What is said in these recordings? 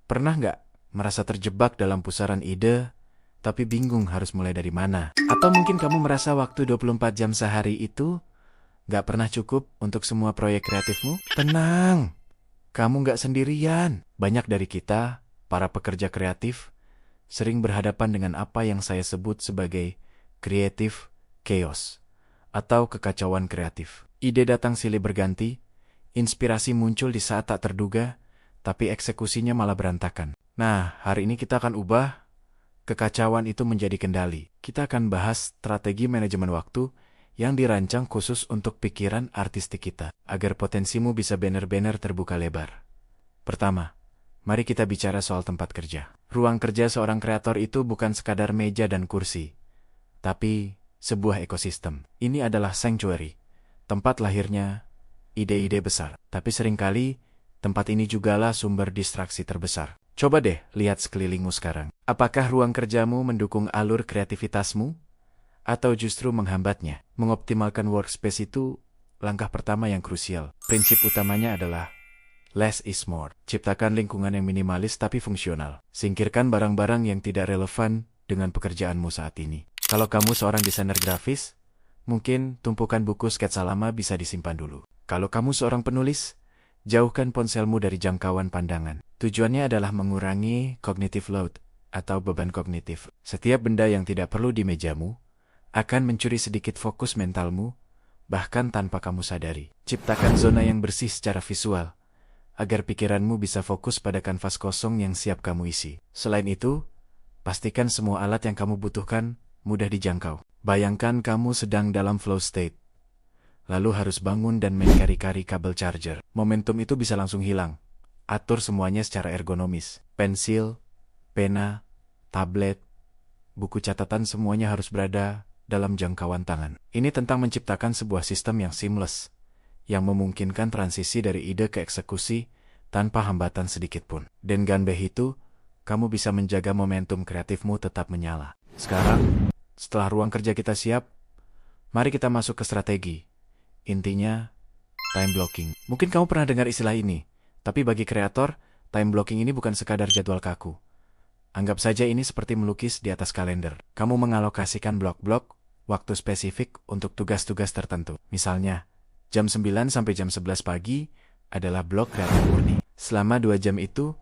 Pernah nggak merasa terjebak dalam pusaran ide, tapi bingung harus mulai dari mana? Atau mungkin kamu merasa waktu 24 jam sehari itu nggak pernah cukup untuk semua proyek kreatifmu? Tenang, kamu nggak sendirian. Banyak dari kita, para pekerja kreatif, sering berhadapan dengan apa yang saya sebut sebagai creative chaos atau kekacauan kreatif. Ide datang silih berganti, inspirasi muncul di saat tak terduga, tapi eksekusinya malah berantakan. Nah, hari ini kita akan ubah kekacauan itu menjadi kendali. Kita akan bahas strategi manajemen waktu yang dirancang khusus untuk pikiran artistik kita, agar potensimu bisa benar-benar terbuka lebar. Pertama, mari kita bicara soal tempat kerja. Ruang kerja seorang kreator itu bukan sekadar meja dan kursi, tapi sebuah ekosistem. Ini adalah sanctuary, tempat lahirnya ide-ide besar. Tapi seringkali, tempat ini jugalah sumber distraksi terbesar. Coba deh lihat sekelilingmu sekarang. Apakah ruang kerjamu mendukung alur kreativitasmu? Atau justru menghambatnya? Mengoptimalkan workspace itu langkah pertama yang krusial. Prinsip utamanya adalah less is more. Ciptakan lingkungan yang minimalis tapi fungsional. Singkirkan barang-barang yang tidak relevan dengan pekerjaanmu saat ini. Kalau kamu seorang desainer grafis, mungkin tumpukan buku sketsa lama bisa disimpan dulu. Kalau kamu seorang penulis, jauhkan ponselmu dari jangkauan pandangan. Tujuannya adalah mengurangi cognitive load atau beban kognitif. Setiap benda yang tidak perlu di mejamu akan mencuri sedikit fokus mentalmu, bahkan tanpa kamu sadari. Ciptakan zona yang bersih secara visual, agar pikiranmu bisa fokus pada kanvas kosong yang siap kamu isi. Selain itu, pastikan semua alat yang kamu butuhkan mudah dijangkau. Bayangkan kamu sedang dalam flow state, lalu harus bangun dan main kari-kari kabel charger. Momentum itu bisa langsung hilang. Atur semuanya secara ergonomis. Pensil, pena, tablet, buku catatan semuanya harus berada dalam jangkauan tangan. Ini tentang menciptakan sebuah sistem yang seamless, yang memungkinkan transisi dari ide ke eksekusi tanpa hambatan sedikit pun. Dan dengan begitu, kamu bisa menjaga momentum kreatifmu tetap menyala. Sekarang, setelah ruang kerja kita siap, mari kita masuk ke strategi. Intinya, time blocking. Mungkin kamu pernah dengar istilah ini, tapi bagi kreator, time blocking ini bukan sekadar jadwal kaku. Anggap saja ini seperti melukis di atas kalender. Kamu mengalokasikan blok-blok waktu spesifik untuk tugas-tugas tertentu. Misalnya, jam 9 sampai jam 11 pagi adalah blok kreatif murni. Selama 2 jam itu,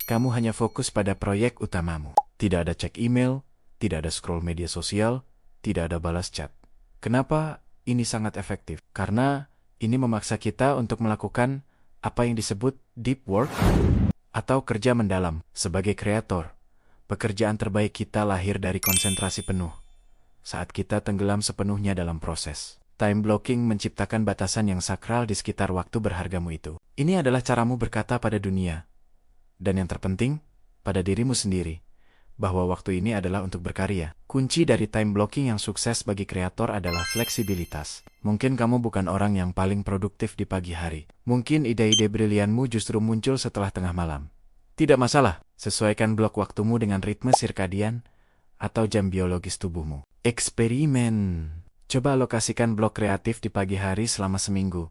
kamu hanya fokus pada proyek utamamu. Tidak ada cek email, tidak ada scroll media sosial, tidak ada balas chat. Kenapa ini sangat efektif? Karena ini memaksa kita untuk melakukan apa yang disebut deep work atau kerja mendalam. Sebagai kreator, pekerjaan terbaik kita lahir dari konsentrasi penuh saat kita tenggelam sepenuhnya dalam proses. Time blocking menciptakan batasan yang sakral di sekitar waktu berhargamu itu. Ini adalah caramu berkata pada dunia, dan yang terpenting, pada dirimu sendiri, bahwa waktu ini adalah untuk berkarya. Kunci dari time blocking yang sukses bagi kreator adalah fleksibilitas. Mungkin kamu bukan orang yang paling produktif di pagi hari. Mungkin ide-ide brilianmu justru muncul setelah tengah malam. Tidak masalah, sesuaikan blok waktumu dengan ritme sirkadian atau jam biologis tubuhmu. Eksperimen. Coba alokasikan blok kreatif di pagi hari selama seminggu.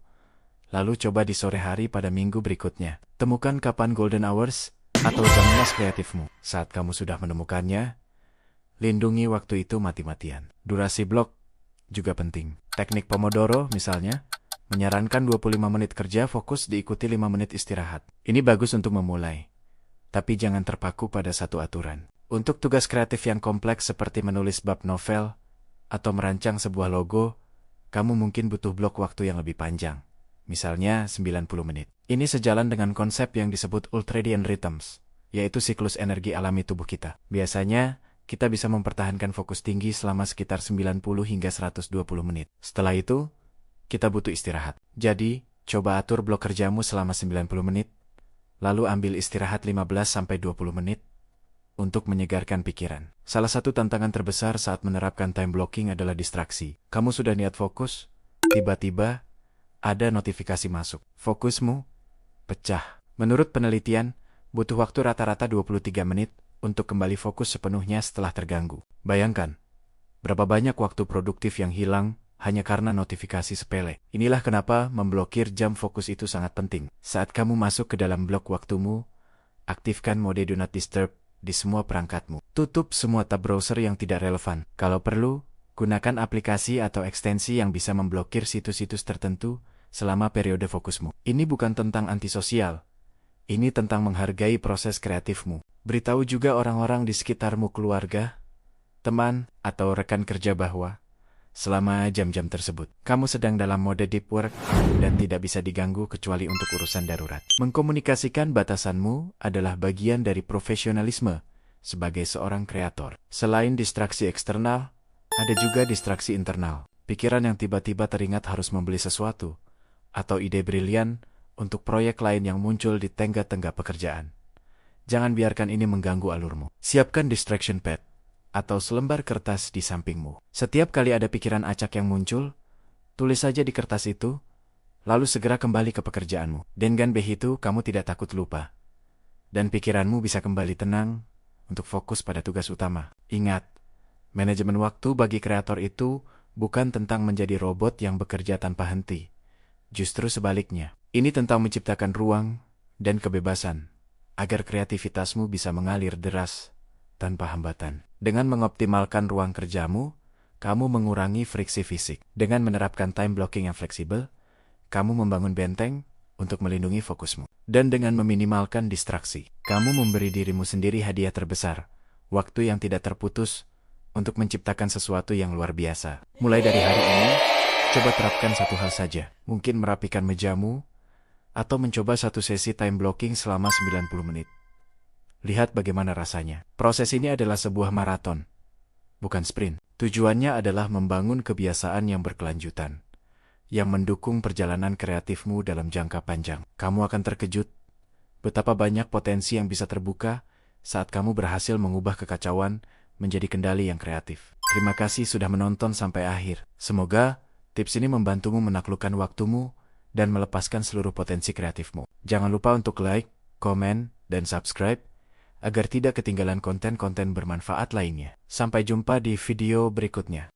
Lalu coba di sore hari pada minggu berikutnya. Temukan kapan golden hours atau jam emas kreatifmu. Saat kamu sudah menemukannya, lindungi waktu itu mati-matian. Durasi blok juga penting. Teknik Pomodoro misalnya, menyarankan 25 menit kerja fokus diikuti 5 menit istirahat. Ini bagus untuk memulai, tapi jangan terpaku pada satu aturan. Untuk tugas kreatif yang kompleks seperti menulis bab novel atau merancang sebuah logo, kamu mungkin butuh blok waktu yang lebih panjang. Misalnya 90 menit. Ini sejalan dengan konsep yang disebut ultradian rhythms, yaitu siklus energi alami tubuh kita. Biasanya, kita bisa mempertahankan fokus tinggi selama sekitar 90 hingga 120 menit. Setelah itu, kita butuh istirahat. Jadi, coba atur blok kerjamu selama 90 menit, lalu ambil istirahat 15-20 menit untuk menyegarkan pikiran. Salah satu tantangan terbesar saat menerapkan time blocking adalah distraksi. Kamu sudah niat fokus, tiba-tiba ada notifikasi masuk. Fokusmu pecah. Menurut penelitian, butuh waktu rata-rata 23 menit untuk kembali fokus sepenuhnya setelah terganggu. Bayangkan, berapa banyak waktu produktif yang hilang hanya karena notifikasi sepele. Inilah kenapa memblokir jam fokus itu sangat penting. Saat kamu masuk ke dalam blok waktumu, Aktifkan mode Do Not Disturb di semua perangkatmu. Tutup semua tab browser yang tidak relevan. Kalau perlu, gunakan aplikasi atau ekstensi yang bisa memblokir situs-situs tertentu selama periode fokusmu. Ini bukan tentang antisosial. Ini tentang menghargai proses kreatifmu. Beritahu juga orang-orang di sekitarmu, keluarga, teman, atau rekan kerja bahwa selama jam-jam tersebut, kamu sedang dalam mode deep work dan tidak bisa diganggu kecuali untuk urusan darurat. Mengkomunikasikan batasanmu adalah bagian dari profesionalisme sebagai seorang kreator. Selain distraksi eksternal, ada juga distraksi internal. Pikiran yang tiba-tiba teringat harus membeli sesuatu, atau ide brilian untuk proyek lain yang muncul di tengah-tengah pekerjaan. Jangan biarkan ini mengganggu alurmu. Siapkan distraction pad atau selembar kertas di sampingmu. Setiap kali ada pikiran acak yang muncul, tulis saja di kertas itu, lalu segera kembali ke pekerjaanmu. Dengan begitu, kamu tidak takut lupa. Dan pikiranmu bisa kembali tenang untuk fokus pada tugas utama. Ingat, manajemen waktu bagi kreator itu bukan tentang menjadi robot yang bekerja tanpa henti. Justru sebaliknya, ini tentang menciptakan ruang dan kebebasan agar kreativitasmu bisa mengalir deras tanpa hambatan. Dengan mengoptimalkan ruang kerjamu, kamu mengurangi friksi fisik. Dengan menerapkan time blocking yang fleksibel, kamu membangun benteng untuk melindungi fokusmu. Dan dengan meminimalkan distraksi, kamu memberi dirimu sendiri hadiah terbesar, waktu yang tidak terputus untuk menciptakan sesuatu yang luar biasa. Mulai dari hari ini, coba terapkan satu hal saja. Mungkin merapikan mejamu, atau mencoba satu sesi time blocking selama 90 menit. Lihat bagaimana rasanya. Proses ini adalah sebuah maraton, bukan sprint. Tujuannya adalah membangun kebiasaan yang berkelanjutan, yang mendukung perjalanan kreatifmu dalam jangka panjang. Kamu akan terkejut betapa banyak potensi yang bisa terbuka saat kamu berhasil mengubah kekacauan menjadi kendali yang kreatif. Terima kasih sudah menonton sampai akhir. Semoga tips ini membantumu menaklukkan waktumu dan melepaskan seluruh potensi kreatifmu. Jangan lupa untuk like, komen, dan subscribe agar tidak ketinggalan konten-konten bermanfaat lainnya. Sampai jumpa di video berikutnya.